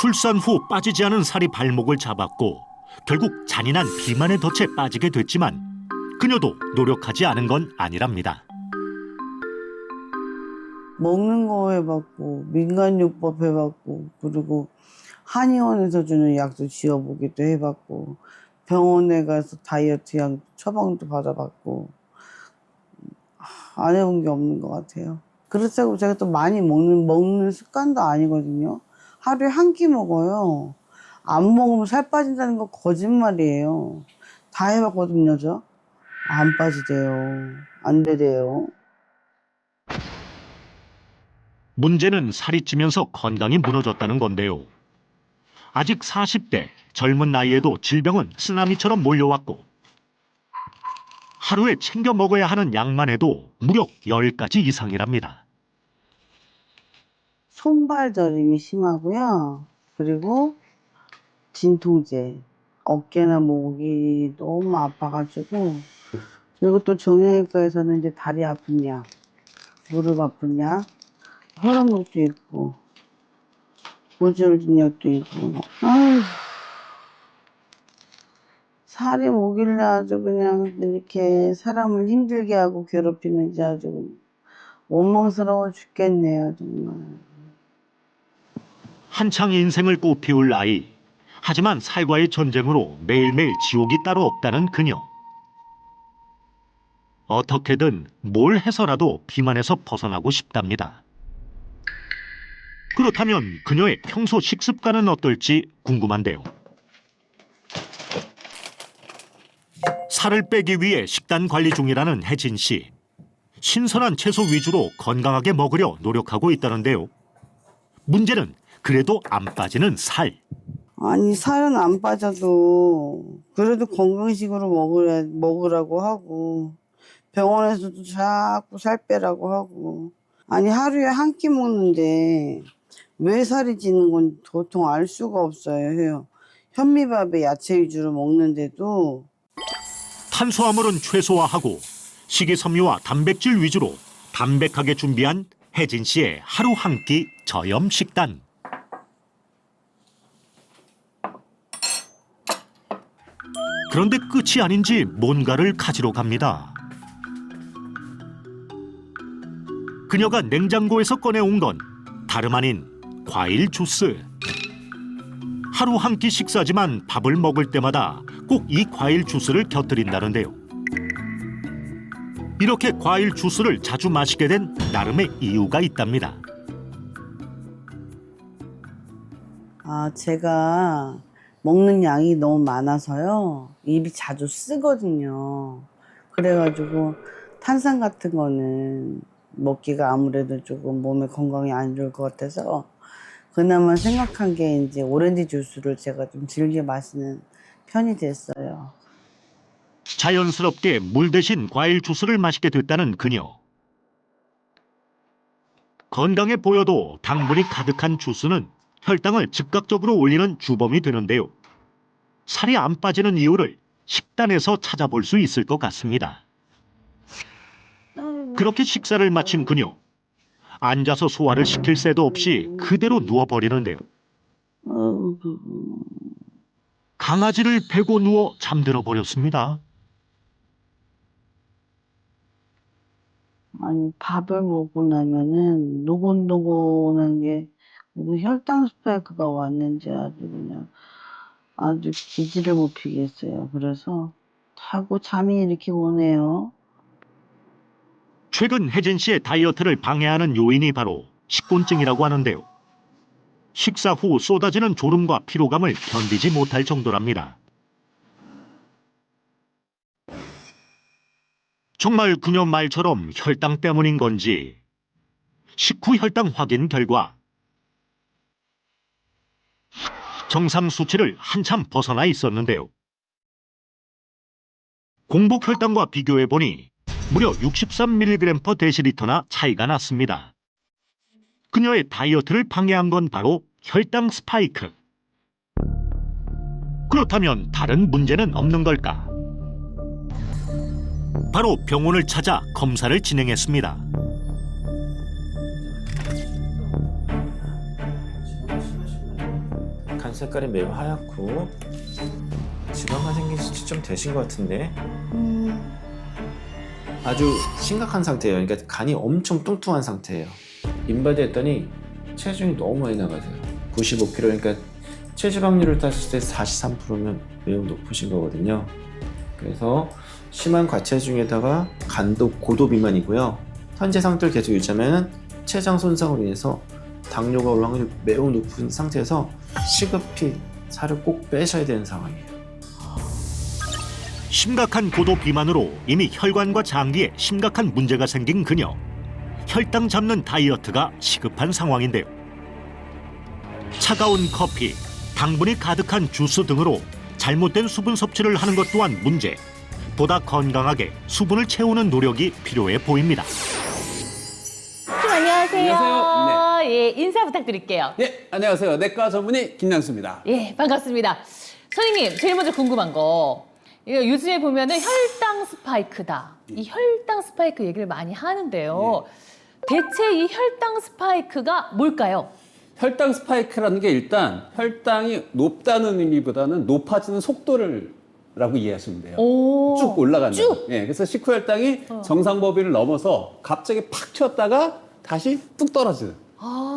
출산 후 빠지지 않은 살이 발목을 잡았고 결국 잔인한 비만의 덫에 빠지게 됐지만 그녀도 노력하지 않은 건 아니랍니다. 먹는 거 해봤고 민간요법 해봤고 그리고 한의원에서 주는 약도 지어보기도 해봤고 병원에 가서 다이어트 약 처방도 받아봤고 안 해본 게 없는 것 같아요. 그렇다고 제가 또 많이 먹는 습관도 아니거든요. 하루에 한 끼 먹어요. 안 먹으면 살 빠진다는 거 거짓말이에요. 다 해봤거든요, 저. 안 빠지대요. 안 되대요. 문제는 살이 찌면서 건강이 무너졌다는 건데요. 아직 40대 젊은 나이에도 질병은 쓰나미처럼 몰려왔고 하루에 챙겨 먹어야 하는 양만 해도 무려 10가지 이상이랍니다. 손발 저림이 심하고요. 그리고 진통제, 어깨나 목이 너무 아파가지고 그리고 또 정형외과에서는 이제 다리 아픈 약, 무릎 아픈 약, 혈압약도 있고 고지혈증 약도 있고 아휴, 살이 오길래 아주 그냥 이렇게 사람을 힘들게 하고 괴롭히는지 아주 원망스러워 죽겠네요 정말. 한창 인생을 꽃피울 나이. 하지만 살과의 전쟁으로 매일매일 지옥이 따로 없다는 그녀. 어떻게든 뭘 해서라도 비만에서 벗어나고 싶답니다. 그렇다면 그녀의 평소 식습관은 어떨지 궁금한데요. 살을 빼기 위해 식단 관리 중이라는 혜진 씨. 신선한 채소 위주로 건강하게 먹으려 노력하고 있다는데요. 문제는 그래도 안 빠지는 살. 아니 살은 안 빠져도 그래도 건강식으로 먹으라고 하고 병원에서도 자꾸 살 빼라고 하고 아니 하루에 한 끼 먹는데 왜 살이 찌는 건 도통 알 수가 없어요. 해요. 현미밥에 야채 위주로 먹는데도 탄수화물은 최소화하고 식이섬유와 단백질 위주로 담백하게 준비한 혜진 씨의 하루 한 끼 저염 식단. 그런데 끝이 아닌지 뭔가를 가지러 갑니다. 그녀가 냉장고에서 꺼내온 건 다름 아닌 과일 주스. 하루 한 끼 식사지만 밥을 먹을 때마다 꼭 이 과일 주스를 곁들인다는데요. 이렇게 과일 주스를 자주 마시게 된 나름의 이유가 있답니다. 제가 먹는 양이 너무 많아서요. 입이 자주 쓰거든요. 그래가지고 탄산 같은 거는 먹기가 아무래도 조금 몸에 건강에 안 좋을 것 같아서 그나마 생각한 게 이제 오렌지 주스를 제가 좀 즐겨 마시는 편이 됐어요. 자연스럽게 물 대신 과일 주스를 마시게 됐다는 그녀. 건강해 보여도 당분이 가득한 주스는 혈당을 즉각적으로 올리는 주범이 되는데요. 살이 안 빠지는 이유를 식단에서 찾아볼 수 있을 것 같습니다. 그렇게 식사를 마친 그녀. 앉아서 소화를 시킬 새도 없이 그대로 누워버리는데요. 강아지를 베고 누워 잠들어 버렸습니다. 아니 밥을 먹고 나면은 노곤노곤한 게 혈당 스파이크가 왔는지 아주 기지를 못 피겠어요. 그래서 자꾸 잠이 이렇게 오네요. 최근 혜진 씨의 다이어트를 방해하는 요인이 바로 식곤증이라고 하는데요. 식사 후 쏟아지는 졸음과 피로감을 견디지 못할 정도랍니다. 정말 그녀 말처럼 혈당 때문인 건지 식후 혈당 확인 결과 정상 수치를 한참 벗어나 있었는데요. 공복 혈당과 비교해보니 무려 63mg/dl나 차이가 났습니다. 그녀의 다이어트를 방해한 건 바로 혈당 스파이크. 그렇다면 다른 문제는 없는 걸까? 바로 병원을 찾아 검사를 진행했습니다. 색깔이 매우 하얗고 질환가 생긴 지 좀 되신 것 같은데 아주 심각한 상태예요. 그러니까 간이 엄청 뚱뚱한 상태예요. 인바디 했더니 체중이 너무 많이 나가세요. 95kg, 그러니까 체지방률을 땄을 때 43%면 매우 높으신 거거든요. 그래서 심한 과체중에다가 간도 고도 비만이고요. 현재 상태를 계속 유지하면 췌장 손상으로 인해서 당뇨가 올 확률이 매우 높은 상태에서 시급히 살을 꼭 빼셔야 되는 상황이에요. 심각한 고도 비만으로 이미 혈관과 장기에 심각한 문제가 생긴 그녀. 혈당 잡는 다이어트가 시급한 상황인데요. 차가운 커피, 당분이 가득한 주스 등으로 잘못된 수분 섭취를 하는 것 또한 문제. 보다 건강하게 수분을 채우는 노력이 필요해 보입니다. 안녕하세요. 안녕하세요. 예, 인사 부탁드릴게요. 네, 안녕하세요. 내과 전문의 김양수입니다. 예, 반갑습니다. 선생님, 제일 먼저 궁금한 거. 이거 요즘에 보면은 혈당 스파이크다. 이 혈당 스파이크 얘기를 많이 하는데요. 대체 이 혈당 스파이크가 뭘까요? 혈당 스파이크라는 게 일단 혈당이 높다는 의미보다는 높아지는 속도를 라고 이해하시면 돼요. 오. 쭉 올라간다. 쭉? 예, 그래서 식후 혈당이 정상 범위를 넘어서 갑자기 팍 튀었다가 다시 뚝 떨어지는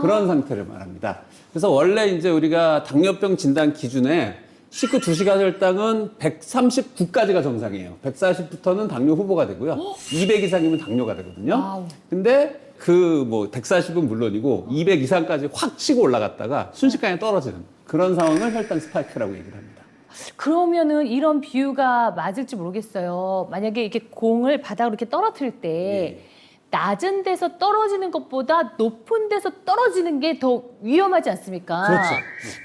그런 상태를 말합니다. 그래서 원래 이제 우리가 당뇨병 진단 기준에 식후 2시간 혈당은 139까지가 정상이에요. 140부터는 당뇨 후보가 되고요. 200 이상이면 당뇨가 되거든요. 와우. 근데 그 뭐 140은 물론이고 200 이상까지 확 치고 올라갔다가 순식간에 떨어지는 그런 상황을 혈당 스파이크라고 얘기를 합니다. 그러면은 이런 비유가 맞을지 모르겠어요. 만약에 이렇게 공을 바닥으로 이렇게 떨어뜨릴 때 낮은 데서 떨어지는 것보다 높은 데서 떨어지는 게 더 위험하지 않습니까? 그렇죠.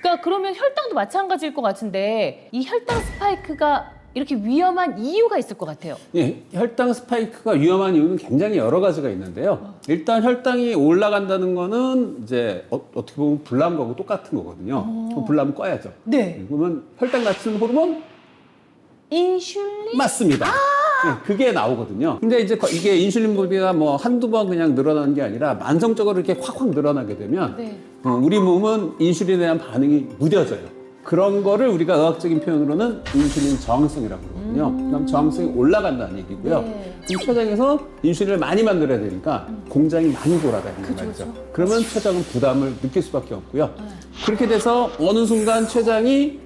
그러니까 그러면 혈당도 마찬가지일 것 같은데 이 혈당 스파이크가 이렇게 위험한 이유가 있을 것 같아요. 예, 혈당 스파이크가 위험한 이유는 굉장히 여러 가지가 있는데요. 일단 혈당이 올라간다는 거는 이제 어떻게 보면 불나는 똑같은 거거든요. 그럼 불나면 꺼야죠. 네. 그러면 혈당 낮추는 호르몬? 인슐린? 맞습니다. 예, 그게 나오거든요. 근데 이제 이게 인슐린 분비가 뭐 한두 번 그냥 늘어나는 게 아니라 만성적으로 이렇게 확확 늘어나게 되면 네. 우리 몸은 인슐린에 대한 반응이 무뎌져요. 그런 거를 우리가 의학적인 표현으로는 인슐린 저항성이라고 그러거든요. 그럼 저항성이 올라간다는 얘기고요. 네. 그럼 췌장에서 인슐린을 많이 만들어야 되니까 공장이 많이 돌아다니는 말이죠. 그러면 췌장은 부담을 느낄 수밖에 없고요. 그렇게 돼서 어느 순간 췌장이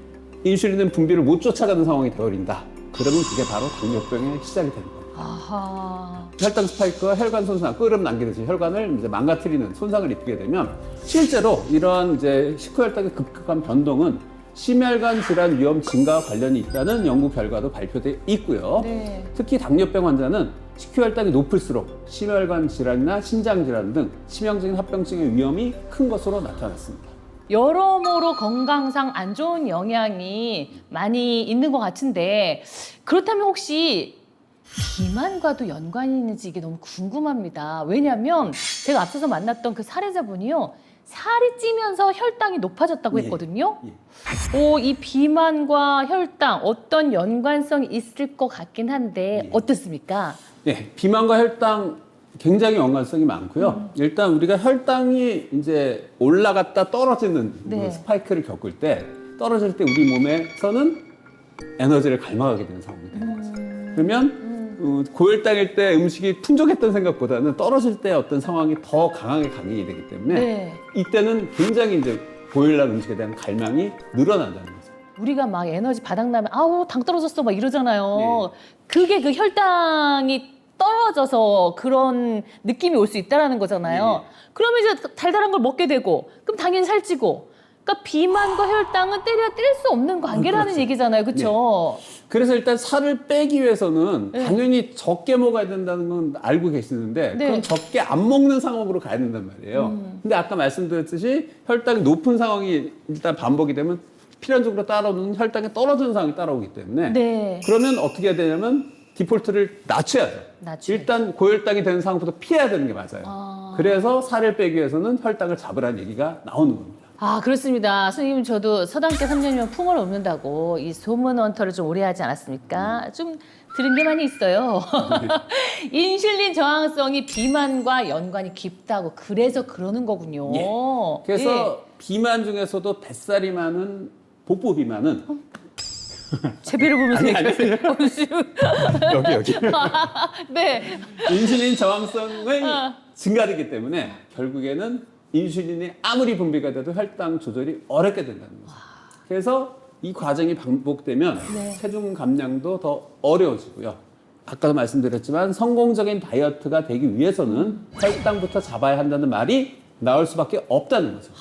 인슐린 분비를 못 쫓아가는 상황이 되어버린다. 그러면 그게 바로 당뇨병의 시작이 되는 겁니다. 아하. 혈당 스파이크가 혈관 손상, 끓음 남기듯이 혈관을 이제 망가뜨리는 손상을 입히게 되면 실제로 이러한 이제 식후 혈당의 급격한 변동은 심혈관 질환 위험 증가와 관련이 있다는 연구 결과도 발표돼 있고요. 네. 특히 당뇨병 환자는 식후 혈당이 높을수록 심혈관 질환이나 신장 질환 등 치명적인 합병증의 위험이 큰 것으로 나타났습니다. 여러모로 건강상 안 좋은 영향이 많이 있는 것 같은데 그렇다면 혹시 비만과도 연관이 있는지 이게 너무 궁금합니다. 왜냐하면 제가 앞서서 만났던 그 사례자분이요. 살이 찌면서 혈당이 높아졌다고 했거든요. 이 비만과 혈당 어떤 연관성이 있을 것 같긴 한데 어떻습니까? 네, 비만과 혈당 굉장히 연관성이 많고요. 일단 우리가 혈당이 이제 올라갔다 떨어지는 네. 그 스파이크를 겪을 때 떨어질 때 우리 몸에서는 에너지를 갈망하게 되는 상황이 되는 거죠. 그러면 고혈당일 때 음식이 풍족했던 생각보다는 떨어질 때 어떤 상황이 더 강하게 각인이 되기 때문에 네. 이때는 굉장히 이제 고혈당 음식에 대한 갈망이 늘어난다는 거죠. 우리가 막 에너지 바닥나면 아우 당 떨어졌어 막 이러잖아요. 네. 그게 그 혈당이 떨어져서 그런 느낌이 올 수 있다라는 거잖아요. 네. 그러면 이제 달달한 걸 먹게 되고 그럼 당연히 살찌고. 그러니까 비만과 혈당은 때려 뗄 수 없는 관계라는 그렇죠. 얘기잖아요. 그렇죠? 그래서 일단 살을 빼기 위해서는 네. 당연히 적게 먹어야 된다는 건 알고 계시는데 네. 그럼 적게 안 먹는 상황으로 가야 된단 말이에요. 근데 아까 말씀드렸듯이 혈당이 높은 상황이 일단 반복이 되면 필연적으로 따라오는 혈당이 떨어지는 상황이 따라오기 때문에 네. 그러면 어떻게 해야 되냐면 디폴트를 낮춰야죠. 낮춰야죠. 일단 고혈당이 되는 상황부터 피해야 되는 게 맞아요. 그래서 살을 빼기 위해서는 혈당을 잡으라는 얘기가 나오는 겁니다. 아, 그렇습니다. 선생님, 저도 서당계 3년이면 풍어를 읊는다고 이 소문 원터를 좀 오래 하지 않았습니까? 좀 들은 게 많이 있어요. 인슐린 저항성이 비만과 연관이 깊다고 그래서 그러는 거군요. 그래서 비만 중에서도 뱃살이 많은 복부 비만은 제 배를 보면서 아니, 아니. 여기 네. 인슐린 저항성이 증가되기 때문에 결국에는 인슐린이 아무리 분비가 돼도 혈당 조절이 어렵게 된다는 거죠. 그래서 이 과정이 반복되면 네. 체중 감량도 더 어려워지고요. 아까도 말씀드렸지만 성공적인 다이어트가 되기 위해서는 혈당부터 잡아야 한다는 말이 나올 수밖에 없다는 거죠.